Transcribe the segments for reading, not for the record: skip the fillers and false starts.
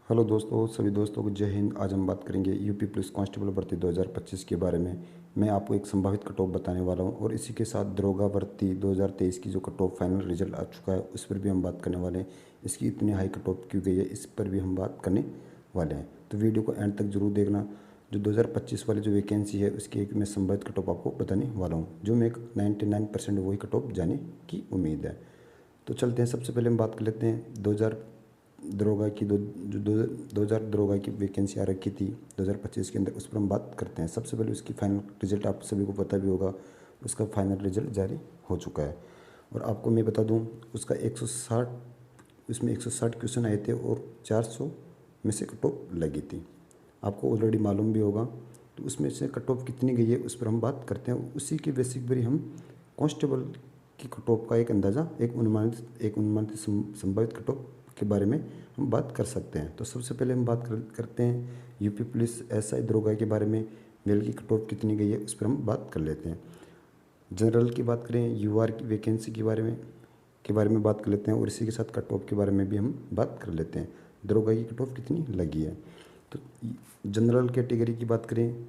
Hello दोस्तों, सभी दोस्तों को जय हिंद। आज हम बात करेंगे यूपी पुलिस कांस्टेबल भर्ती 2025 के बारे में। मैं आपको एक संभावित कट ऑफ बताने वाला हूं और इसी के साथ दरोगा भर्ती 2023 की जो कट ऑफ फाइनल रिजल्ट आ चुका है उस पर भी हम बात करने वाले हैं। इसकी इतनी हाई कट ऑफ क्यों गई है इस पर भी हम बात करने वाले हैं, तो वीडियो को एंड तक जरूर देखना। जो 2025 वाली जो वैकेंसी है उसकी एक मैं संभावित कट ऑफ आपको बताने वाला हूँ, जो मैं 99% वही कट ऑफ जाने की उम्मीद है। तो चलते हैं, सबसे पहले हम बात कर लेते हैं 2000 दरोगा की जो 2000 दरोगा की वैकेंसी आ रखी थी 2025 के अंदर, उस पर हम बात करते हैं। सबसे पहले उसकी फाइनल रिजल्ट आप सभी को पता भी होगा, उसका फाइनल रिजल्ट जारी हो चुका है। और आपको मैं बता दूं, उसका 160 उसमें 160 क्वेश्चन आए थे और 400 में से कट ऑफ लगी थी। आपको ऑलरेडी मालूम भी होगा। तो उसमें से कट ऑफ कितनी गई है उस पर हम बात करते हैं। उसी के बेसिक पर ही हम कांस्टेबल की कट ऑफ का एक अंदाज़ा, एक अनुमानित संभावित कट ऑफ के बारे में हम बात कर सकते हैं। तो सबसे पहले हम बात करते हैं यूपी पुलिस एसआई दरोगा के बारे में। मेल की कट ऑफ कितनी गई है उस पर हम बात कर लेते हैं। जनरल की बात करें, यूआर की वैकेंसी के बारे में बात कर लेते हैं और इसी के साथ कट ऑफ के बारे में भी हम बात कर लेते हैं। दरोगा की कट ऑफ कितनी लगी है। तो जनरल कैटेगरी की बात करें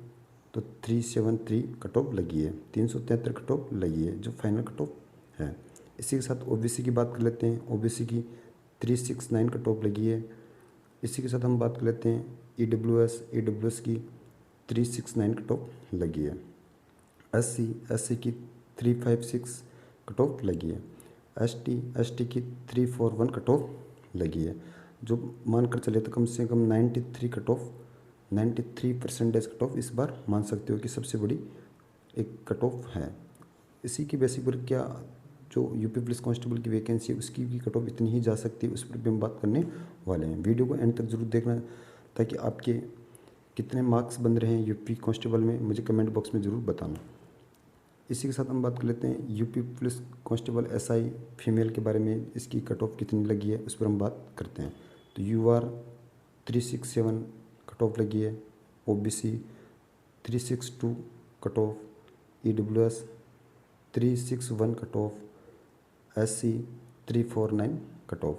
तो 373 कट ऑफ लगी है, 373 कट ऑफ लगी है जो फाइनल कट ऑफ है। इसी के साथ ओबीसी की बात कर लेते हैं। ओबीसी की 369 कट ऑफ लगी है। इसी के साथ हम बात कर लेते हैं ईडब्ल्यूएस की 369 कट ऑफ लगी है। एससी की 356 कट ऑफ लगी है। एसटी की 341 कट ऑफ लगी है, जो मानकर चले तो कम से कम 93 कट ऑफ 93% कट ऑफ इस बार मान सकते हो कि सबसे बड़ी एक कट ऑफ है। इसी की बेसिक पर क्या जो यूपी पुलिस कांस्टेबल की वैकेंसी है उसकी भी कट ऑफ इतनी ही जा सकती है, उस पर भी हम बात करने वाले हैं। वीडियो को एंड तक जरूर देखना ताकि आपके कितने मार्क्स बन रहे हैं यूपी कांस्टेबल में मुझे कमेंट बॉक्स में ज़रूर बताना। इसी के साथ हम बात कर लेते हैं UP police constable SI female के बारे में। इसकी कट ऑफ कितनी लगी है उस पर हम बात करते हैं। तो यूआर 367 कट ऑफ लगी है। OBC 362 cut off, EWS 361 cut off, SC 349 cut off,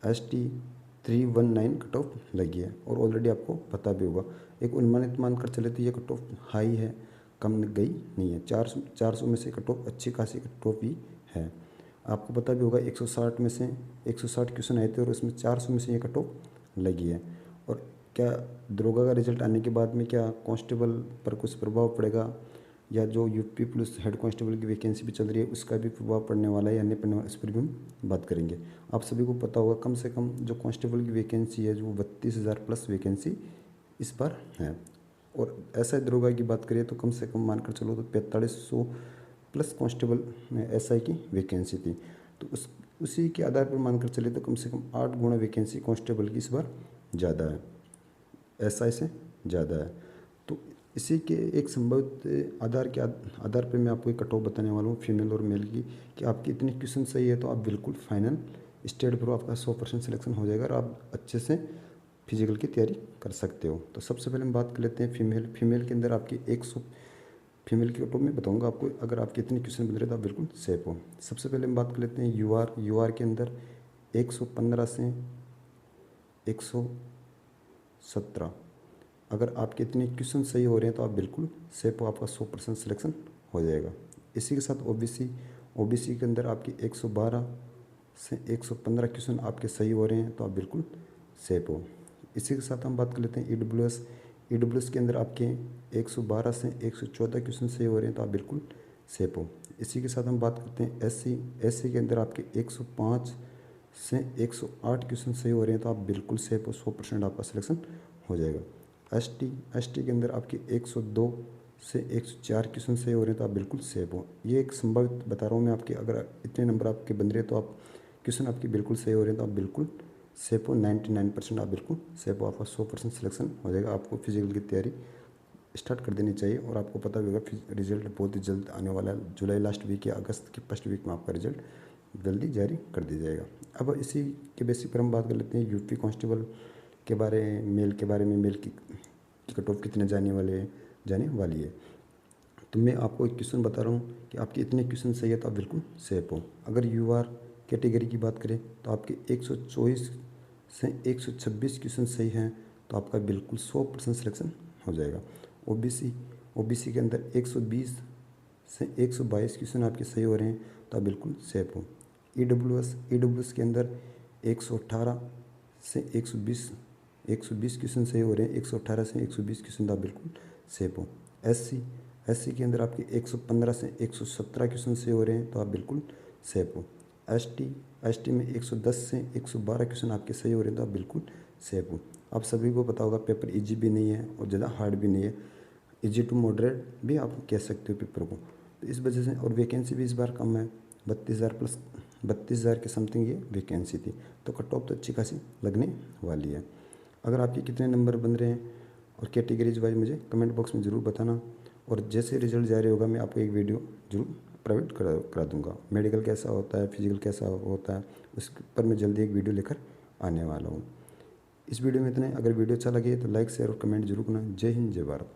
ST 319 cut off लगी है। और ऑलरेडी आपको पता भी होगा, एक अनुमानित मानकर चले तो ये कट ऑफ हाई है, कम गई नहीं है। 400 में से कट ऑफ अच्छी खासी कट ऑफ ही है। आपको पता भी होगा 160 में से 160 क्वेश्चन आए थे और उसमें 400 में से ये कट ऑफ लगी है। और क्या दरोगा का रिजल्ट आने के बाद में क्या कांस्टेबल पर कुछ प्रभाव पड़ेगा, या जो यूपी पुलिस हेड कांस्टेबल की वैकेंसी भी चल रही है उसका भी प्रभाव पड़ने वाला है या नहीं पड़ने वाला, इस पर भी हम बात करेंगे। आप सभी को पता होगा कम से कम जो कांस्टेबल की वैकेंसी है जो 32,000 प्लस वैकेंसी इस बार है। और एसआई दरोगा की बात करें तो कम से कम मानकर चलो तो 4500 प्लस कांस्टेबल में एसआई की वैकेंसी थी। तो उसी के आधार पर मानकर चले तो कम से कम 8 गुना वैकेंसी कांस्टेबल की इस बार ज़्यादा है, एसआई से ज़्यादा है। तो इसी के एक संभावित आधार पे मैं आपको एक कट ऑफ बताने वाला हूँ फीमेल और मेल की, कि आपकी इतनी क्वेश्चन सही है तो आप बिल्कुल फाइनल स्टेट पर आपका 100% सिलेक्शन हो जाएगा और आप अच्छे से फिजिकल की तैयारी कर सकते हो। तो सबसे पहले हम बात कर लेते हैं फीमेल के अंदर आपकी 100 फीमेल की कट ऑफ मैं बताऊँगा आपको, अगर आपके इतने क्वेश्चन बन रहे तो आप बिल्कुल सेफ हो। सबसे पहले हम बात कर लेते हैं यूआर के अंदर 115 से 117। अगर आपके इतने क्वेश्चन सही हो रहे हैं तो आप बिल्कुल सेफ हो, आपका 100% सिलेक्शन हो जाएगा। इसी के साथ ओबीसी के अंदर आपकी 112 से 115 क्वेश्चन आपके सही हो रहे हैं तो आप बिल्कुल सेफ हो। इसी के साथ हम बात कर लेते हैं ईडब्ल्यूएस के अंदर आपके 112 से 114 क्वेश्चन सही हो रहे हैं तो आप बिल्कुल सेफ हो। इसी के साथ हम बात करते हैं एससी के अंदर आपके 105 से 108 क्वेश्चन सही हो रहे हैं तो आप बिल्कुल सेफ हो, 100% आपका सिलेक्शन हो जाएगा। एसटी के अंदर आपके 102 से 104 क्वेश्चन सही हो रहे हैं तो आप बिल्कुल सेफ हो। ये एक संभावित बता रहा हूँ मैं आपके, अगर इतने नंबर आपके बन रहे हैं तो आप क्वेश्चन आपके बिल्कुल सही हो रहे हैं तो आप बिल्कुल सेफ हो। 99% आप बिल्कुल सेफ हो, आपका 100% सिलेक्शन हो जाएगा। आपको फिजिकल की तैयारी स्टार्ट कर देनी चाहिए और आपको पता भी होगा रिजल्ट बहुत ही जल्द आने वाला है। जुलाई लास्ट वीक या अगस्त की फर्स्ट वीक में आपका रिजल्ट जल्दी जारी कर दिया जाएगा। अब इसी के बेसिक पर हम बात कर लेते हैं यूपी कांस्टेबल के बारे में। मेल की कट ऑफ कितने जाने वाली है। तो मैं आपको एक क्वेश्चन बता रहा हूँ कि आपके इतने क्वेश्चन सही है तो आप बिल्कुल सेफ हो। अगर यूआर कैटेगरी की बात करें तो आपके 124 से 126 क्वेश्चन सही हैं तो आपका बिल्कुल 100% सिलेक्शन हो जाएगा। ओबीसी के अंदर 120 से 122 क्वेश्चन आपके सही हो रहे हैं तो आप बिल्कुल सेफ हो। ईडब्ल्यूएस के अंदर 118 से 120 क्वेश्चन सही हो रहे हैं, 118 से 120 क्वेश्चन तो आप बिल्कुल सेफ हो। एससी के अंदर आपके 115 से 117 क्वेश्चन सही हो रहे हैं तो आप बिल्कुल सेफ हो। एसटी में 110 से 112 क्वेश्चन आपके सही हो रहे हैं तो आप बिल्कुल सेफ हो। आप सभी को पता होगा पेपर इजी भी नहीं है और ज़्यादा हार्ड भी नहीं है, इजी टू मॉडरेट भी आप कह सकते हो पेपर को। तो इस वजह से, और वैकेंसी भी इस बार कम है, 32,000 के समथिंग ये वैकेंसी थी, तो कट ऑफ तो अच्छी खासी लगने वाली है। अगर आपके कितने नंबर बन रहे हैं और कैटेगरीज वाइज मुझे कमेंट बॉक्स में ज़रूर बताना, और जैसे रिजल्ट जारी होगा मैं आपको एक वीडियो जरूर प्रोवाइड करा दूंगा। मेडिकल कैसा होता है, फिजिकल कैसा होता है, उस पर मैं जल्दी एक वीडियो लेकर आने वाला हूँ। इस वीडियो में इतने। अगर वीडियो अच्छा लगे तो लाइक शेयर और कमेंट जरूर करना। जय हिंद, जय भारत।